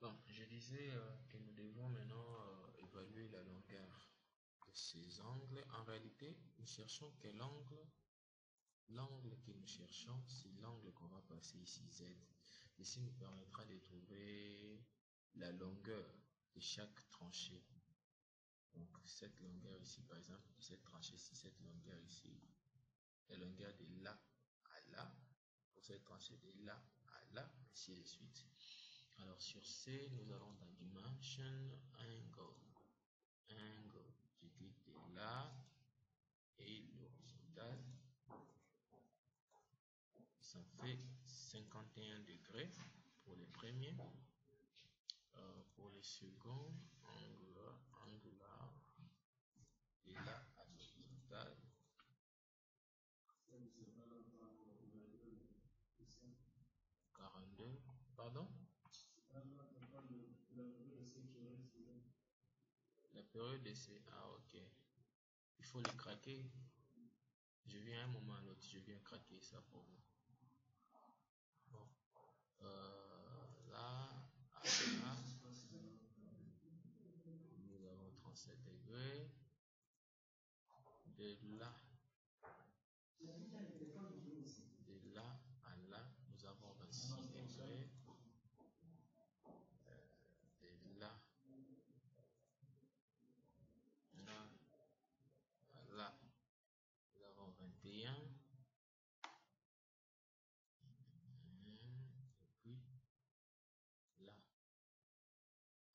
Bon, je disais que nous devons maintenant évaluer la longueur de ces angles. En réalité, nous cherchons quel angle? L'angle que nous cherchons, c'est l'angle qu'on va passer ici, Z. Ici nous permettra de trouver la longueur de chaque tranchée. Donc cette longueur ici, par exemple, cette tranchée-ci, cette longueur ici, la longueur de là à là, pour cette tranchée de là à là, ainsi de suite. Alors sur C, nous allons dans Dimension, Angle, je clique de là, et l'horizontal, ça fait 51 degrés pour les premiers. Pour les seconds, angular, et là à l'horizontal, 42, pardon? La période d'essai, ah ok. Il faut le craquer. Je viens un moment à l'autre, je viens craquer ça pour vous. Bon. Là, à là, nous avons 37 degrés. De là à là, nous avons 26 degrés. De là à là, nous avons 21. Et puis là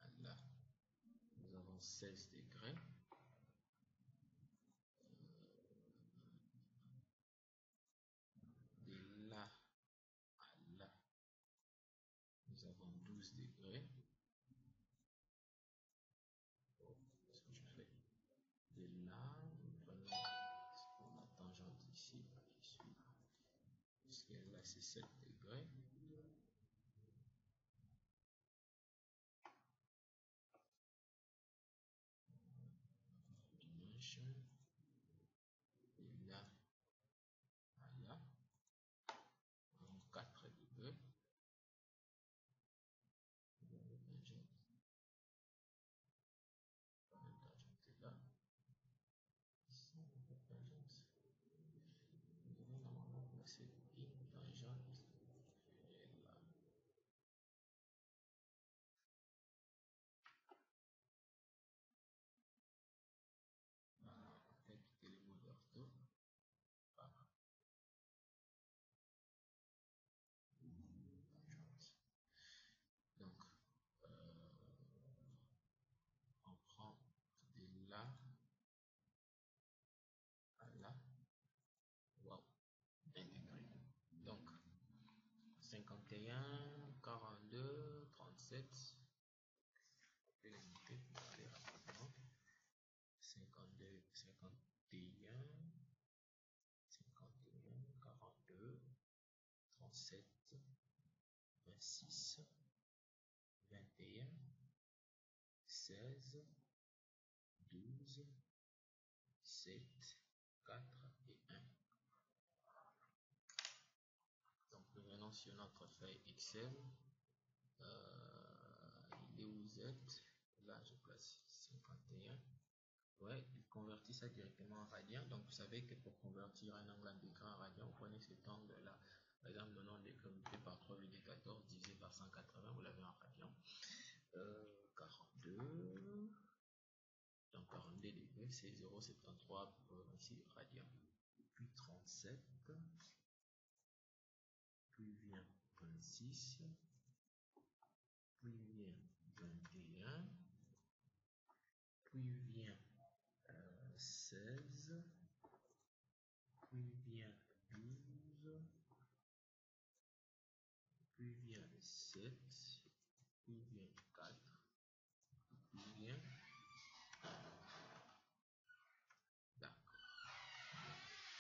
à là, nous avons 16 degrés. De là à là, nous avons 12 degrés. Ce que je fais, de là, nous prenons la tangente ici, jusqu'à là c'est 7 degrés. Dimension, de là à là, nous avons 4 degrés. Donc, on prend de là à là. Wow, 1 degré. Donc, 51, 42, 37. On peut les noter pour aller rapidement. 52, 51, 51, 42, 37, 26, 21, 16, 12, 7, 4 et 1. Donc nous venons sur notre feuille Excel. Il est où vous êtes? Là, je place 51. Ouais, il convertit ça directement en radian. Donc, vous savez que pour convertir un angle en degrés en radian, vous prenez cet angle-là. Par exemple, le nombre de degrés multiplié par 3,14 divisé par 180, vous l'avez en radian. 42. Donc, 42 degrés, c'est 0,73 ici, radian. Puis 37. Puis vient 26. Puis vient 21. Puis vient 16. Puis vient 12. Puis vient 7. Puis vient 4. Puis vient. D'accord.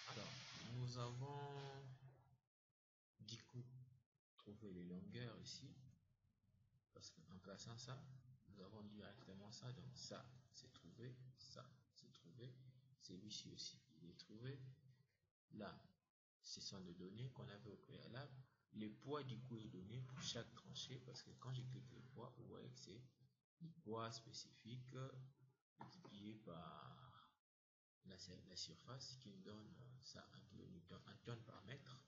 Alors, nous avons du coup trouvé les longueurs ici. Parce qu'en plaçant ça, nous avons directement ça. Donc ça, c'est trouvé. Ça, c'est trouvé. Celui-ci aussi, il est trouvé. Là, ce sont les données qu'on avait au préalable. Le poids du coup est donné pour chaque tranchée. Parce que quand je clique le poids, vous voyez que c'est le poids spécifique multiplié par la surface qui nous donne ça en kilonewton, en tonnes par mètre.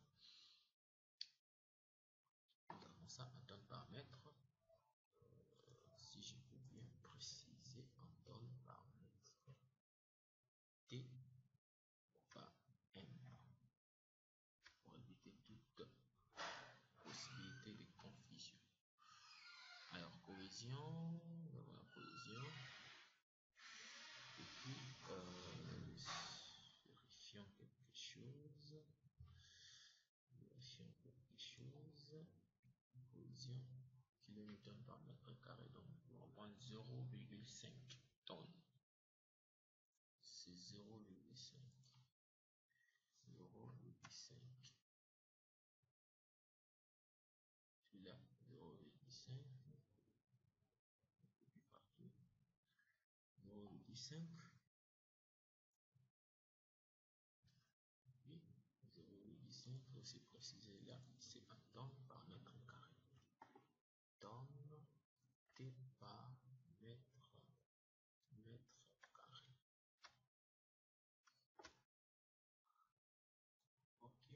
Nous avons ça en tonnes par mètre. Si je peux bien préciser en tonnes par mètre T par M pour éviter toute possibilité de confusion. Alors, cohésion, nous avons la cohésion. Et puis, vérifions quelque chose. Cohésion, kilonewton par mètre carré. Donc, on va prendre 0,5 tonnes. C'est 0,5. 0,5. Celui-là, 0,5. Partout. 0,5. Oui, 0,5. Il faut aussi préciser là, c'est en tonnes par mètre carré. Tonnes T par mètre carré. Ok.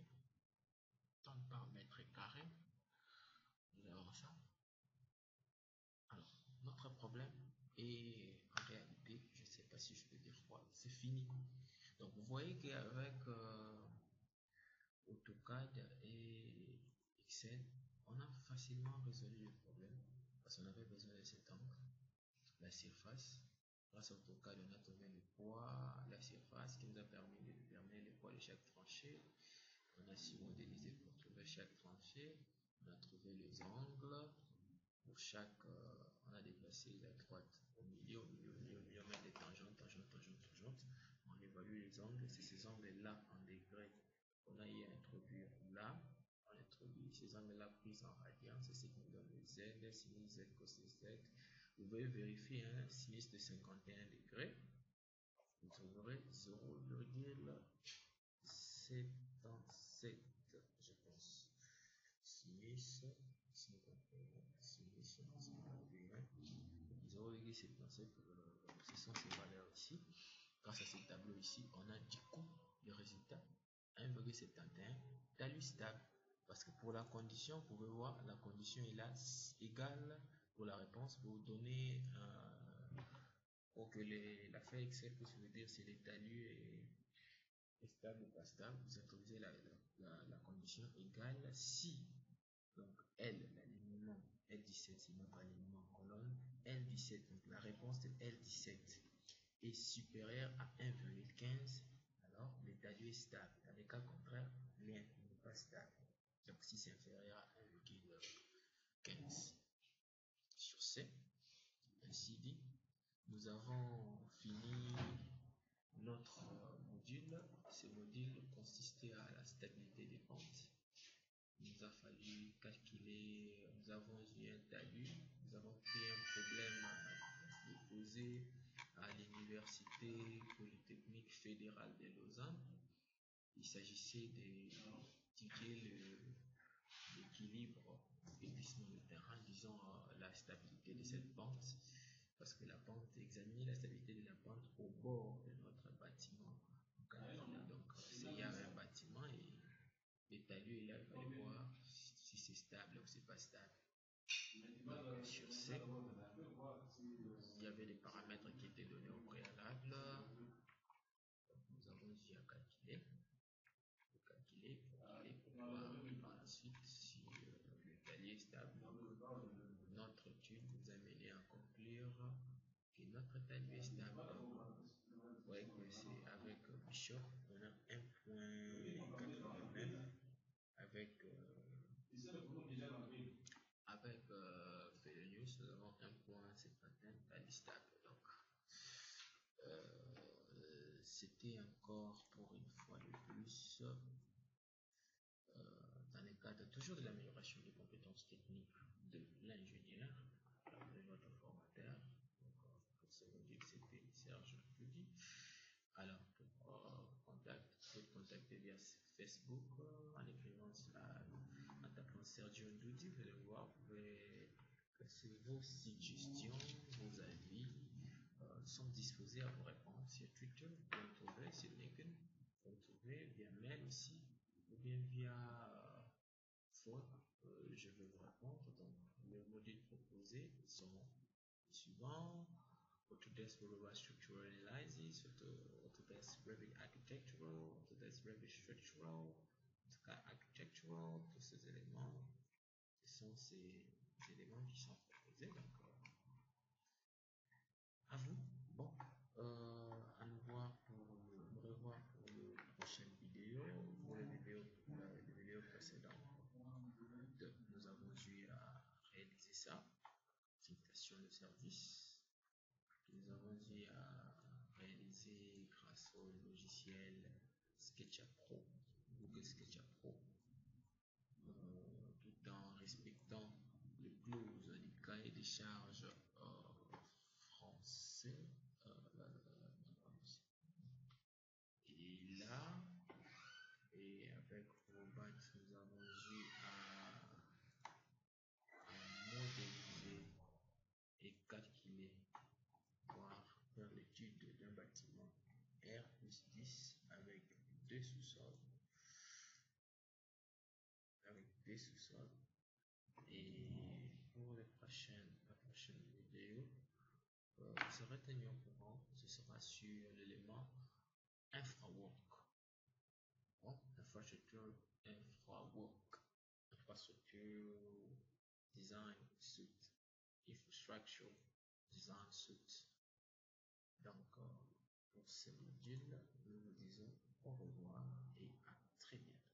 Tonnes par mètre carré. Nous avons ça. Alors, notre problème est en réalité, je ne sais pas si je peux dire quoi, c'est fini. Donc, vous voyez qu'avec AutoCAD et Excel, on a facilement résolu le problème parce qu'on avait besoin de cet angle, la surface. Grâce à AutoCAD, on a trouvé le poids, la surface qui nous a permis de déterminer le poids de chaque tranchée. On a su modéliser pour trouver chaque tranchée. On a trouvé les angles. Pour chaque, on a déplacé la droite au milieu, on met des tangentes. On évalue les angles. C'est ces angles-là en degrés qu'on a eu à introduire là. On introduit ces angles-là pris en radian. C'est ce qui nous donne le Z, sinus Z, cosine Z. Vous pouvez vérifier un sinus de 51 degrés. Vous trouverez 0,77, je pense. Sinus 51, sinus 51, 0,77, ce sont ces valeurs ici. Grâce à ce tableau ici, on a du coup le résultat 1,71, talus stable. Parce que pour la condition, vous pouvez voir, la condition est là, égale pour la réponse. Pour vous donner, pour que la feuille Excel puisse vous dire si les talus est stable ou pas stable, vous introduisez la condition égale si, donc L, l'alignement L17, c'est notre alignement colonne, L17, donc la réponse de L17 est supérieure à 1,15, alors le talus est stable. Dans les cas contraires, rien n'est pas stable. Donc si c'est inférieur à 1,15 sur C, ainsi dit, nous avons fini notre module. Ce module consistait à la stabilité des pentes. Il nous a fallu calculer, nous avons eu un talus, nous avons pris un problème posé à l'Université Polytechnique Fédérale de Lausanne. Il s'agissait d'étudier l'équilibre et glissement de terrain, disons la stabilité de cette pente, parce que la pente, examiner la stabilité de la pente au bord de notre bâtiment. Donc, s'il y a un bâtiment et l'étalus est là, il va voir si c'est stable ou c'est pas stable. Donc, sur ce, il y avait des paramètres qui étaient donnés au préalable. Donc, nous avons ici à calculer. Pour voir par la suite si le talier est stable. Donc, notre étude nous a mené à conclure que notre talier est stable. Vous voyez que c'est avec Bishop, on a 1.89 avec Felenius, nous avons 1.51 talier stable. Donc, c'était encore pour une fois de plus dans le cadre toujours de l'amélioration des compétences techniques de l'ingénieur, de notre formateur. Donc, pour ce module, c'était Serge Doudi. Alors, pour contact, vous pouvez contacter via Facebook en écrivant cela, en tapant Serge Doudi, vous allez voir, vous pouvez laisser vos suggestions, vos avis, sont disposés à vous répondre sur Twitter, vous pouvez me trouver sur LinkedIn, vous pouvez me trouver via mail aussi, ou bien via je vais vous répondre. Donc, les modules proposés sont les suivants: Autodesk Revit Structural Analysis, Autodesk Revit Architectural, Autodesk Revit Structural, AutoCAD Architectural. Tous ces éléments, ce sont ces éléments qui sont proposés. Donc, à vous. Bon, à nous revoir pour une prochaine vidéo, pour les vidéos précédentes. Nous avons eu à réaliser ça, invitation de service. Nous avons eu à réaliser grâce au logiciel SketchUp Pro, Google SketchUp Pro, tout en respectant le clause du cahier des charges français. Et là, et avec Robot, nous avons eu à modéliser et calculer, voire faire l'étude d'un bâtiment R+10 avec deux sous-sols. Et pour la prochaine vidéo, vous serez tenu au courant, ce sera sur l'élément infrawork. Infrastructure design suite, infrastructure design suite. Donc, pour ce module, nous vous disons au revoir et à très bientôt.